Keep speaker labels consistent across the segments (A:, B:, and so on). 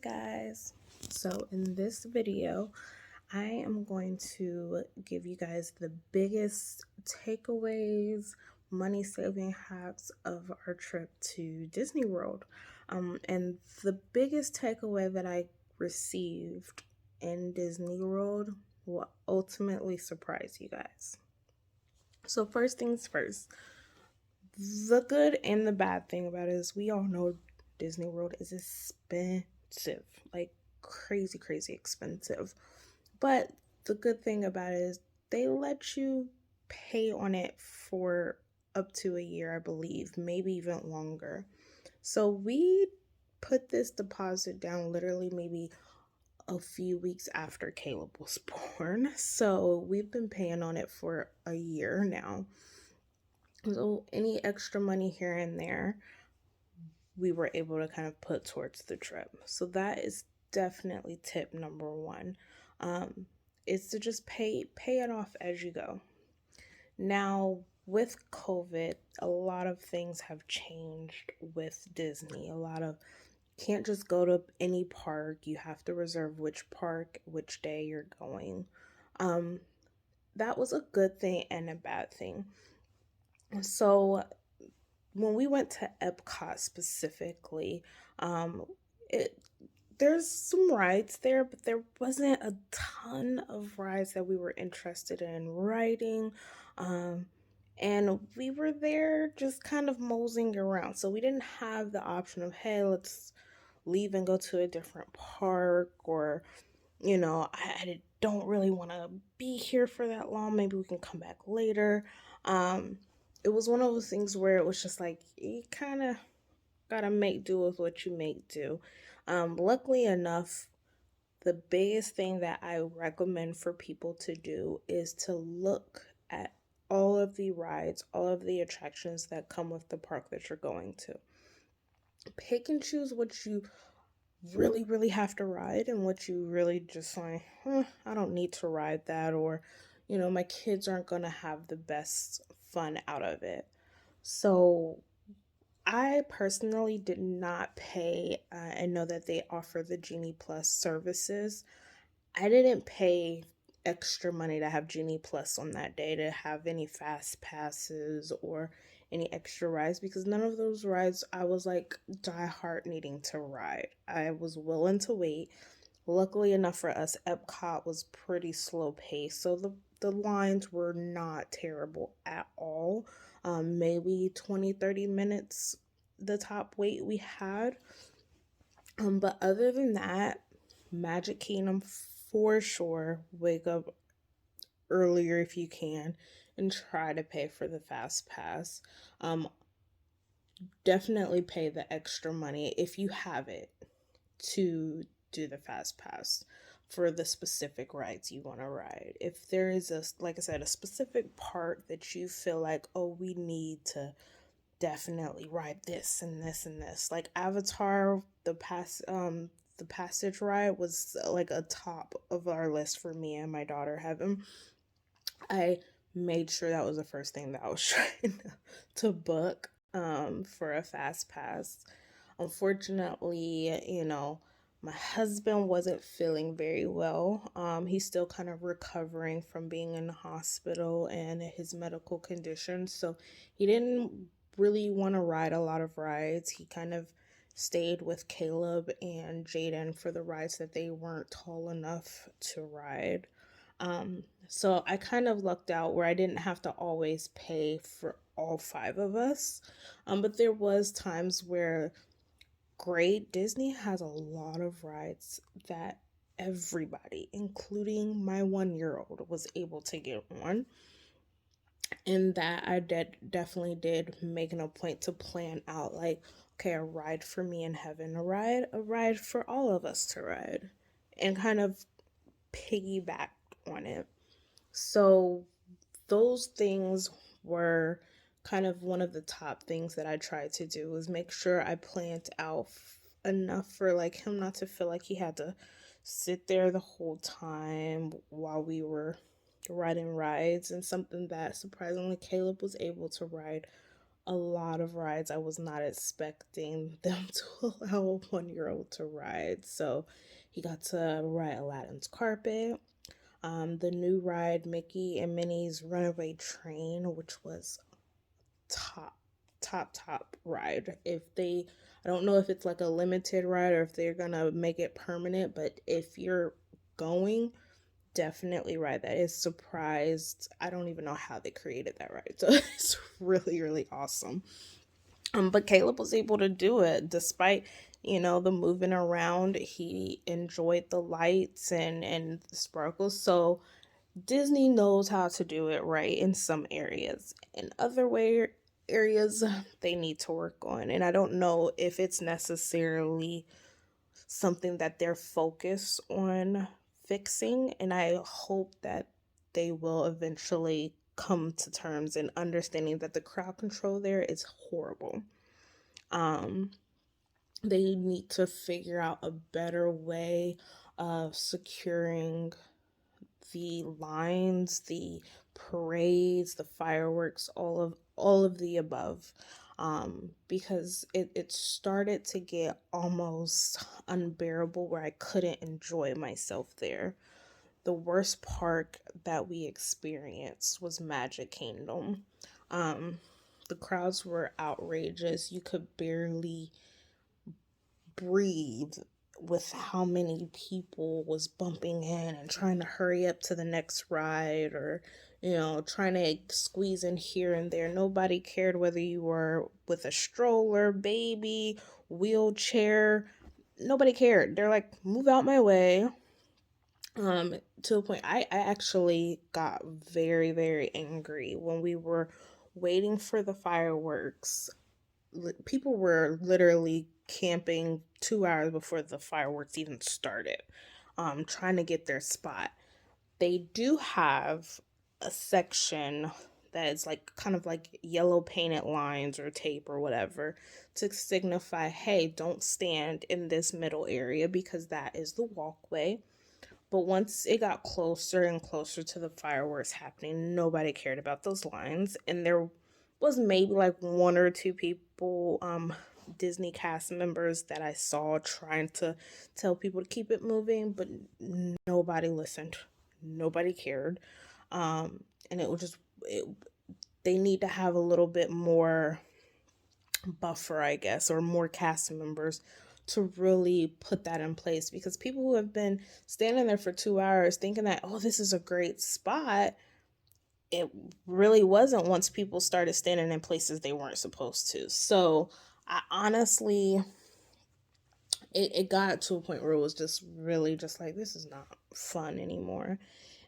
A: guys. So in this video, I am going to give you guys the biggest takeaways, money saving hacks of our trip to Disney World. And the biggest takeaway that I received in Disney World will ultimately surprise you guys. So first things first, the good and the bad thing about it is we all know Disney World is expensive, like crazy, crazy expensive. But the good thing about it is they let you pay on it for up to a year, I believe, maybe even longer. So we put this deposit down literally maybe a few weeks after Caleb was born. So we've been paying on it for a year now. So any extra money here and there, we were able to kind of put towards the trip. So that is definitely tip number one. Um, is to just pay it off as you go. Now with COVID, a lot of things have changed with Disney. A lot of can't just go to any park. You have to reserve which park, which day you're going. Um, that was a good thing and a bad thing. So when we went to Epcot specifically, um, it there's some rides there, but there wasn't a ton of rides that we were interested in riding. Um, and we were there just kind of moseying around. So we didn't have the option of, hey, let's leave and go to a different park, or, I don't really want to be here for that long. Maybe we can come back later. Um, it was one of those things where it was just like, you kind of gotta make do with what you make do. Luckily enough, the biggest thing that I recommend for people to do is to look at all of the rides, all of the attractions that come with the park that you're going to. Pick and choose what you really, really have to ride and what you really just like, I don't need to ride that, or, my kids aren't gonna have the best fun out of it. So I personally did not pay. I know that they offer the Genie Plus services. I didn't pay extra money to have Genie Plus on that day, to have any fast passes or any extra rides, because none of those rides I was like die hard needing to ride. I was willing to wait. Luckily enough for us, Epcot was pretty slow paced, so the lines were not terrible at all. Maybe 20-30 minutes the top wait we had. But other than that, Magic Kingdom for sure. Wake up earlier if you can and try to pay for the fast pass. Um, Definitely pay the extra money if you have it to do the fast pass for the specific rides you want to ride. If there is like I said, a specific part that you feel like, oh, we need to definitely ride this and this and this. Like Avatar, the passage ride was like a top of our list for me and my daughter having. I made sure that was the first thing that I was trying to book for a fast pass. Unfortunately, my husband wasn't feeling very well. He's still kind of recovering from being in the hospital and his medical condition. So he didn't really want to ride a lot of rides. He kind of stayed with Caleb and Jaden for the rides that they weren't tall enough to ride. So I kind of lucked out where I didn't have to always pay for all five of us. But there was times where great Disney has a lot of rides that everybody, including my 1 year old, was able to get on. And that I definitely did making a point to plan out, like, okay, a ride for me in heaven, a ride for all of us to ride, and kind of piggyback on it. So those things were kind of one of the top things that I tried to do, was make sure I planned out enough for like him not to feel like he had to sit there the whole time while we were riding rides, and something that surprisingly Caleb was able to ride a lot of rides. I was not expecting them to allow a 1-year-old to ride. So he got to ride Aladdin's carpet, the new ride, Mickey and Minnie's Runaway Train, which was top, top ride. I don't know if it's like a limited ride or if they're gonna make it permanent, but if you're going, definitely ride that. It's surprised. I don't even know how they created that ride. So it's really, really awesome. But Caleb was able to do it despite, the moving around. He enjoyed the lights and the sparkles. So Disney knows how to do it right in some areas. In other areas, they need to work on. And I don't know if it's necessarily something that they're focused on fixing. And I hope that they will eventually come to terms and understanding that the crowd control there is horrible. Um, they need to figure out a better way of securing the lines, the parades, the fireworks, all of the above. Because it started to get almost unbearable where I couldn't enjoy myself there. The worst park that we experienced was Magic Kingdom. Um, the crowds were outrageous. You could barely breathe with how many people was bumping in and trying to hurry up to the next ride, or trying to squeeze in here and there. Nobody cared whether you were with a stroller, baby, wheelchair. Nobody cared. They're like, move out my way. To a point, I actually got very, very angry when we were waiting for the fireworks. People were literally camping 2 hours before the fireworks even started, trying to get their spot. They do have a section that is like kind of like yellow painted lines or tape or whatever to signify, hey, don't stand in this middle area because that is the walkway. But once it got closer and closer to the fireworks happening, nobody cared about those lines. And there was maybe like one or two people, Disney cast members, that I saw trying to tell people to keep it moving, but nobody listened. Nobody cared. And it was they need to have a little bit more buffer, I guess, or more cast members to really put that in place, because people who have been standing there for 2 hours thinking that, oh, this is a great spot, it really wasn't once people started standing in places they weren't supposed to. So I honestly, it got to a point where it was just really just like, this is not fun anymore.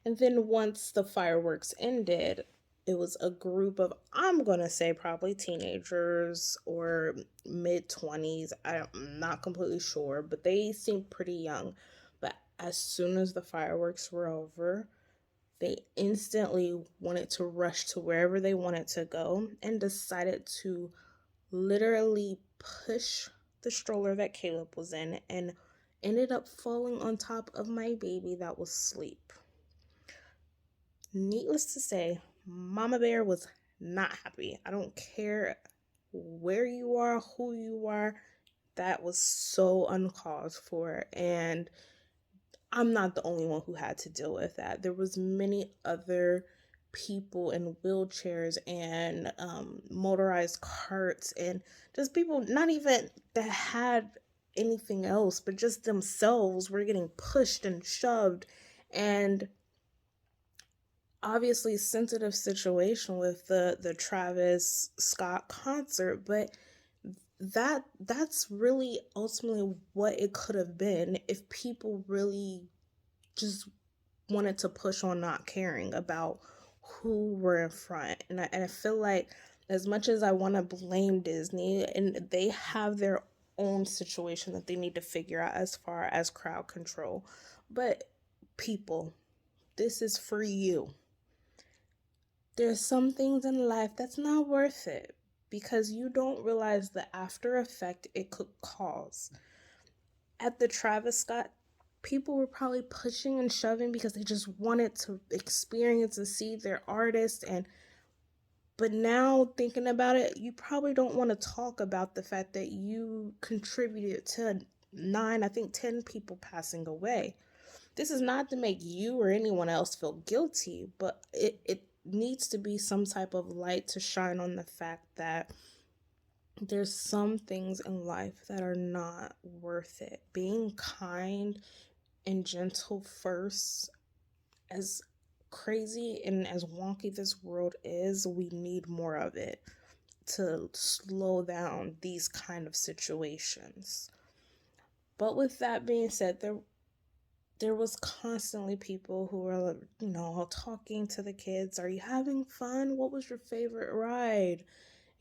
A: And then once the fireworks ended, it was a group of, I'm going to say probably teenagers or mid 20s. I'm not completely sure, but they seemed pretty young. But as soon as the fireworks were over, they instantly wanted to rush to wherever they wanted to go and decided to literally push the stroller that Caleb was in and ended up falling on top of my baby that was asleep. Needless to say, Mama Bear was not happy. I don't care where you are, who you are, that was so uncalled for. And I'm not the only one who had to deal with that. There was many other people in wheelchairs and motorized carts, and just people not even that had anything else, but just themselves were getting pushed and shoved. And obviously sensitive situation with the Travis Scott concert, but that's really ultimately what it could have been if people really just wanted to push on not caring about who were in front. And I feel like, as much as I want to blame Disney, and they have their own situation that they need to figure out as far as crowd control, but people, this is for you. There's some things in life that's not worth it, because you don't realize the after effect it could cause. At the Travis Scott, people were probably pushing and shoving because they just wanted to experience and see their artist, and But now thinking about it, you probably don't want to talk about the fact that you contributed to 9, I think 10 people passing away. This is not to make you or anyone else feel guilty, but it needs to be some type of light to shine on the fact that there's some things in life that are not worth it. Being kind and gentle first, as crazy and as wonky this world is, we need more of it to slow down these kind of situations. But with that being said, there was constantly people who were, talking to the kids. Are you having fun? What was your favorite ride?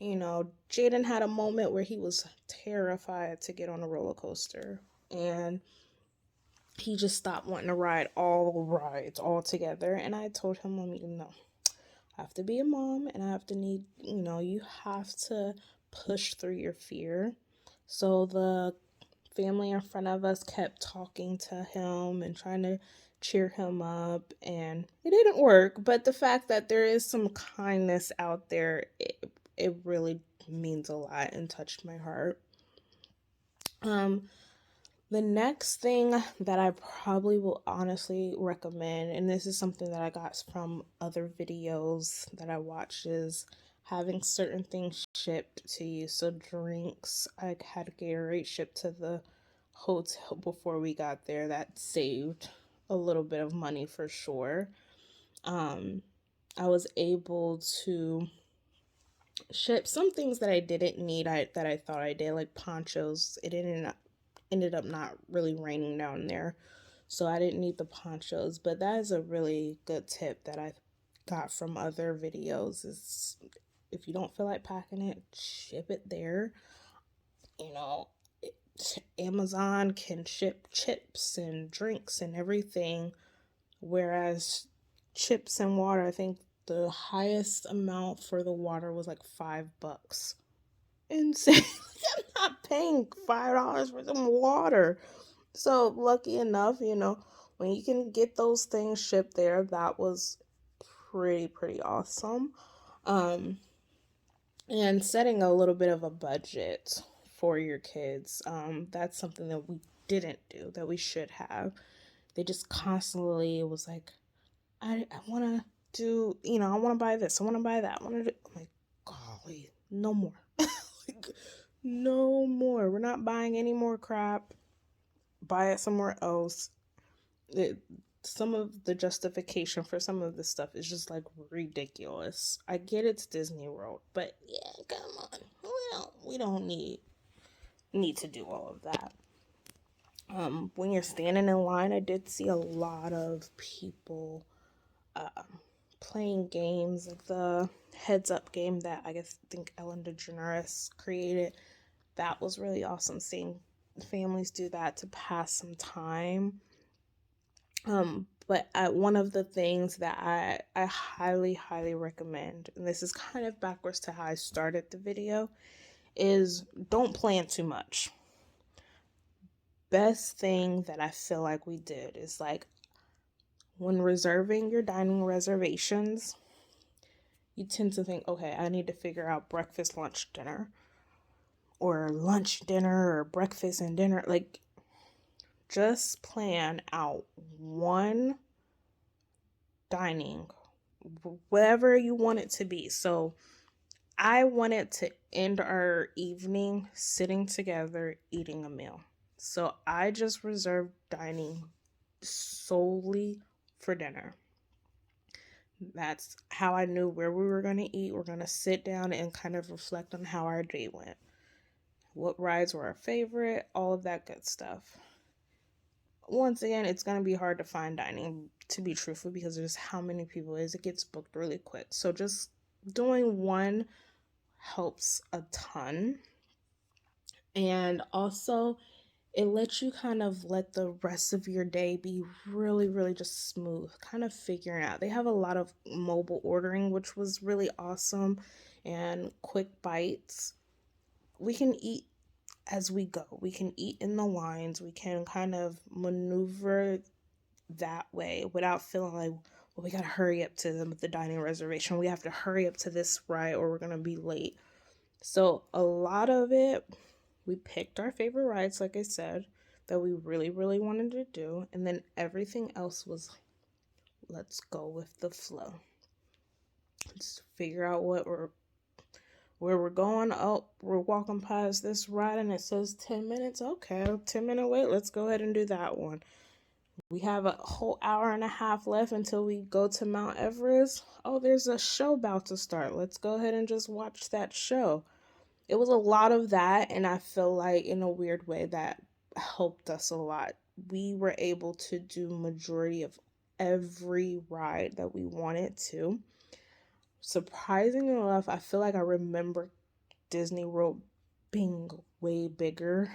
A: Jaden had a moment where he was terrified to get on a roller coaster, and he just stopped wanting to ride all rides altogether. And I told him, I have to be a mom, and I have to you have to push through your fear. So the family in front of us kept talking to him and trying to cheer him up, and it didn't work. But the fact that there is some kindness out there, it really means a lot and touched my heart. The next thing that I probably will honestly recommend, and this is something that I got from other videos that I watched, is having certain things shipped to you. So drinks, I had Gatorade shipped to the hotel before we got there. That saved a little bit of money for sure. I was able to ship some things that I didn't need, that I thought I did, like ponchos. It ended up not really raining down there, so I didn't need the ponchos. But that is a really good tip that I got from other videos, is if you don't feel like packing it, ship it there. You know, Amazon can ship chips and drinks and everything, whereas chips and water, I think the highest amount for the water was like $5. Insane. I'm not paying $5 for some water. So lucky enough, when you can get those things shipped there, that was pretty awesome. And setting a little bit of a budget for your kids, that's something that we didn't do, that we should have. They just constantly was like, I want to do, I want to buy this, I want to buy that, I want to do. I'm like, golly, no more. Like, no more. We're not buying any more crap. Buy it somewhere else. Some of the justification for some of this stuff is just like ridiculous. I get it's Disney World, but yeah, come on. We don't need to do all of that. When you're standing in line, I did see a lot of people playing games, like the heads up game that I think Ellen DeGeneres created. That was really awesome, seeing families do that to pass some time. But one of the things that I highly recommend, and this is kind of backwards to how I started the video, is don't plan too much. Best thing that I feel like we did is, like, when reserving your dining reservations, you tend to think, okay, I need to figure out breakfast, lunch, dinner, or lunch, dinner, or breakfast and dinner. Like, just plan out one dining, whatever you want it to be. So I wanted to end our evening sitting together eating a meal. So I just reserved dining solely for dinner. That's how I knew where we were going to eat. We're going to sit down and kind of reflect on how our day went, what rides were our favorite, all of that good stuff. Once again, it's going to be hard to find dining, to be truthful, because there's how many people it gets booked really quick. So just doing one helps a ton. And also, it lets you kind of let the rest of your day be really just smooth, kind of figuring out. They have a lot of mobile ordering, which was really awesome, and quick bites. We can eat as we go. We can eat in the lines. We can kind of maneuver that way without feeling like well, we got to hurry up to the dining reservation. We have to hurry up to this ride or we're going to be late. So a lot of it, we picked our favorite rides, like I said, that we really, really wanted to do. And then everything else was, let's go with the flow. Let's figure out where we're going. Oh, we're walking past this ride and it says 10 minutes. Okay, 10-minute wait. Let's go ahead and do that one. We have a whole hour and a half left until we go to Mount Everest. Oh, there's a show about to start. Let's go ahead and just watch that show. It was a lot of that, and I feel like in a weird way that helped us a lot. We were able to do majority of every ride that we wanted to. Surprisingly enough, I feel like I remember Disney World being way bigger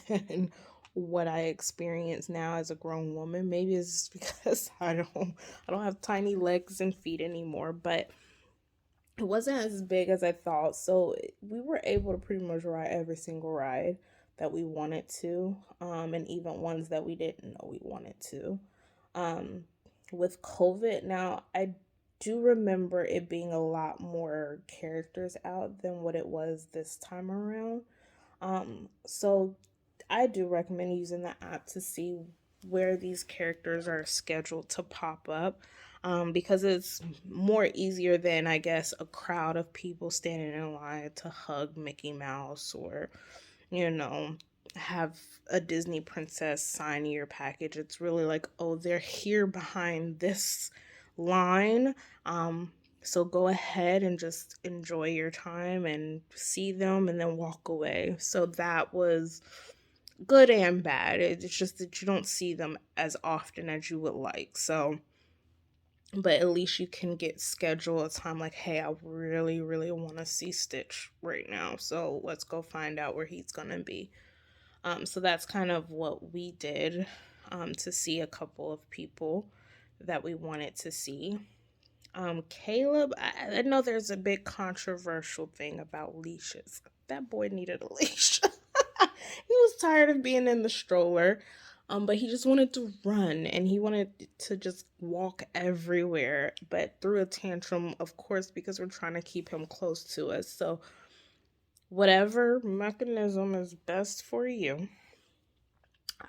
A: than what I experience now as a grown woman. Maybe it's because I don't have tiny legs and feet anymore, but it wasn't as big as I thought. So we were able to pretty much ride every single ride that we wanted to, and even ones that we didn't know we wanted to. Um, with COVID now, I do remember it being a lot more characters out than what it was this time around. So I do recommend using the app to see where these characters are scheduled to pop up, because it's more easier than, I guess, a crowd of people standing in line to hug Mickey Mouse or, you know, have a Disney princess sign your package. It's really like, oh, they're here behind this line. So go ahead and just enjoy your time and see them and then walk away. So that was good and bad. It's just that you don't see them as often as you would like. So, but at least you can get schedule a time like, hey, I really, really want to see Stitch right now. So let's go find out where he's gonna be. So that's kind of what we did, to see a couple of people that we wanted to see. Caleb, I know there's a big controversial thing about leashes. That boy needed a leash. He was tired of being in the stroller, but he just wanted to run and he wanted to just walk everywhere, but threw a tantrum, of course, because we're trying to keep him close to us. So, whatever mechanism is best for you,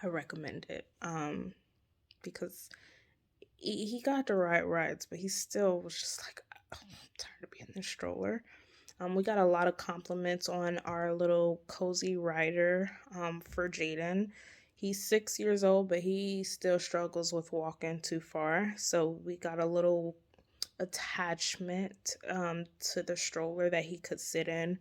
A: I recommend it. Because he got the right rides, but he still was just like, oh, I'm tired of being in the stroller. We got a lot of compliments on our little cozy rider, for Jaden. He's 6 years old, but he still struggles with walking too far. So we got a little attachment, to the stroller that he could sit in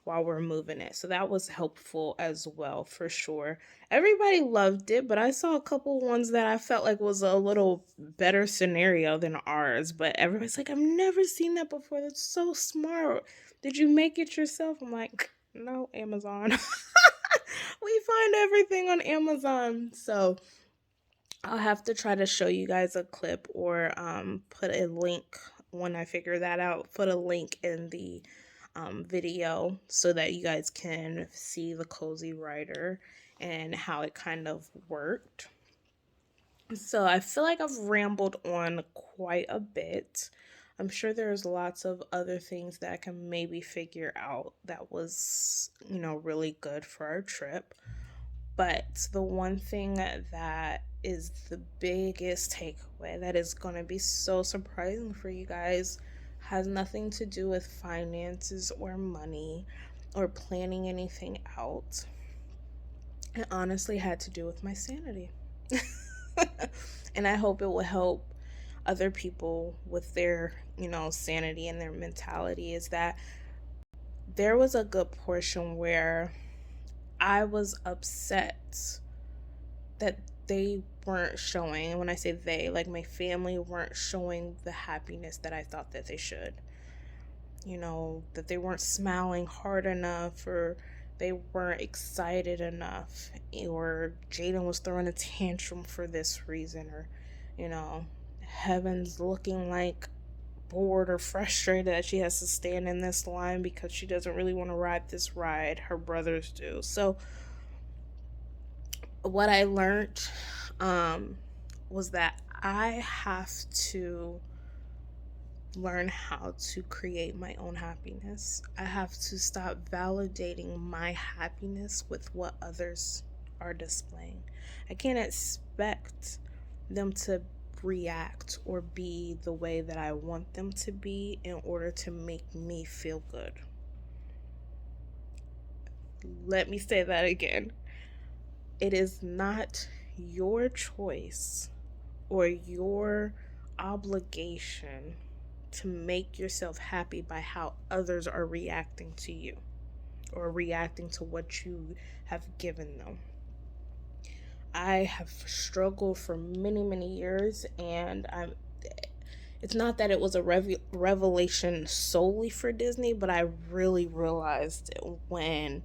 A: while we're moving it. So that was helpful as well, for sure. Everybody loved it, but I saw a couple ones that I felt like was a little better scenario than ours. But everybody's like, I've never seen that before. That's so smart. Did you make it yourself? I'm like, no, Amazon. We find everything on Amazon. So I'll have to try to show you guys a clip or, put a link when I figure that out. Put a link in the, video so that you guys can see the cozy rider and how it kind of worked. So I feel like I've rambled on quite a bit. I'm sure there's lots of other things that I can maybe figure out that was, really good for our trip. But the one thing that is the biggest takeaway that is going to be so surprising for you guys has nothing to do with finances or money or planning anything out. It honestly had to do with my sanity. And I hope it will help other people with their, sanity and their mentality. Is that there was a good portion where I was upset that they weren't showing, when I say they, like my family weren't showing the happiness that I thought that they should. That they weren't smiling hard enough, or they weren't excited enough, or Jaden was throwing a tantrum for this reason, or, Heaven's looking like bored or frustrated that she has to stand in this line because she doesn't really want to ride this ride. Her brothers do. So what I learned, was that I have to learn how to create my own happiness. I have to stop validating my happiness with what others are displaying. I can't expect them to react or be the way that I want them to be in order to make me feel good. Let me say that again. It is not your choice or your obligation to make yourself happy by how others are reacting to you or reacting to what you have given them. I have struggled for many, many years, and it's not that it was a revelation solely for Disney, but I really realized it when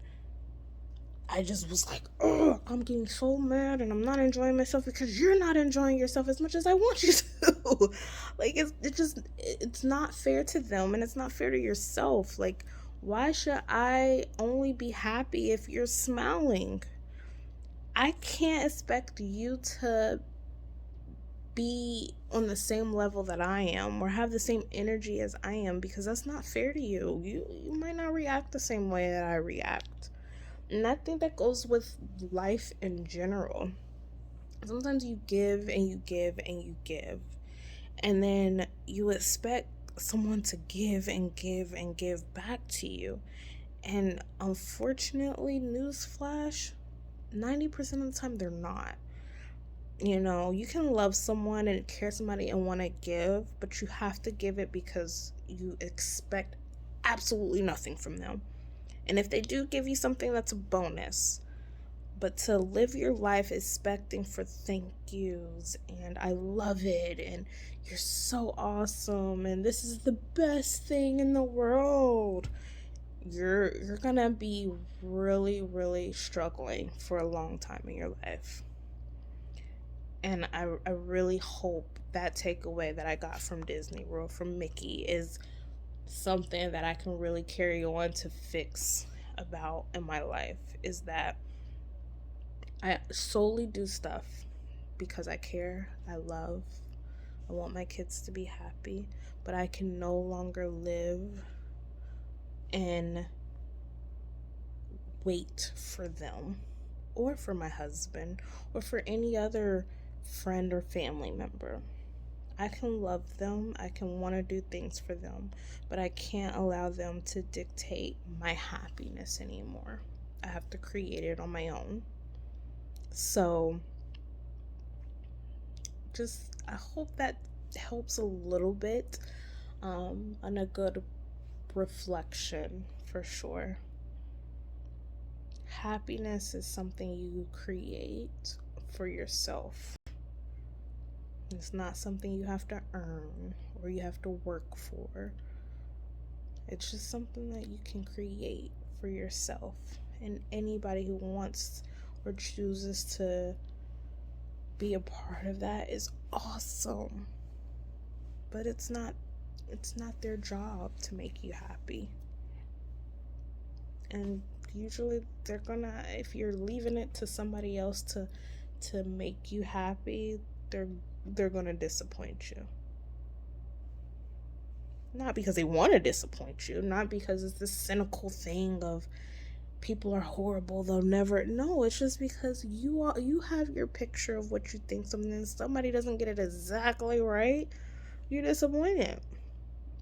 A: I just was like, oh, I'm getting so mad and I'm not enjoying myself because you're not enjoying yourself as much as I want you to. Like, it's not fair to them, and it's not fair to yourself. Like, why should I only be happy if you're smiling? I can't expect you to be on the same level that I am or have the same energy as I am, because that's not fair to you. You might not react the same way that I react. And I think that goes with life in general. Sometimes you give and you give and you give, and then you expect someone to give and give and give back to you. And unfortunately, newsflash, 90% of the time they're not. You know, you can love someone and care somebody and want to give, but you have to give it because you expect absolutely nothing from them. And if they do give you something, that's a bonus. But to live your life expecting for thank yous and I love it and you're so awesome and this is the best thing in the world, you're gonna be really, really struggling for a long time in your life. And I really hope that takeaway that I got from Disney World, from Mickey, is something that I can really carry on to fix about in my life, is that I solely do stuff because I care, I love, I want my kids to be happy, but I can no longer live and wait for them or for my husband or for any other friend or family member. I can love them, I can want to do things for them, but I can't allow them to dictate my happiness anymore. I have to create it on my own. So, just, I hope that helps a little bit on a good reflection for sure. Happiness is something you create for yourself. It's not something you have to earn or you have to work for. It's just something that you can create for yourself. And anybody who wants or chooses to be a part of that is awesome. But it's not their job to make you happy. And usually they're gonna, if you're leaving it to somebody else to make you happy, they're gonna disappoint you. Not because they want to disappoint you, not because it's this cynical thing of people are horrible, they'll never. No, it's just because you have your picture of what you think somebody doesn't get it exactly right, you're disappointed.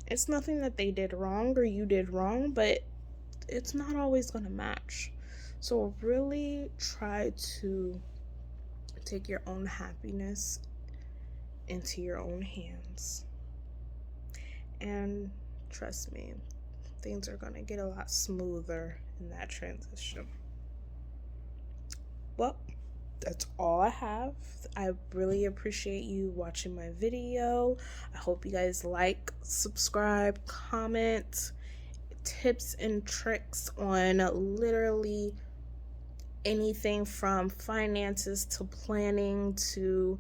A: It's nothing that they did wrong or you did wrong, but it's not always going to match. So really try to take your own happiness into your own hands. And trust me, things are going to get a lot smoother in that transition. Well, that's all I have. I really appreciate you watching my video. I hope you guys like, subscribe, comment, tips and tricks on literally anything from finances to planning to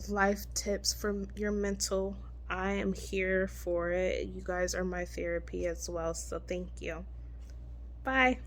A: life tips for your mental. I am here for it. You guys are my therapy as well, so thank you. Bye.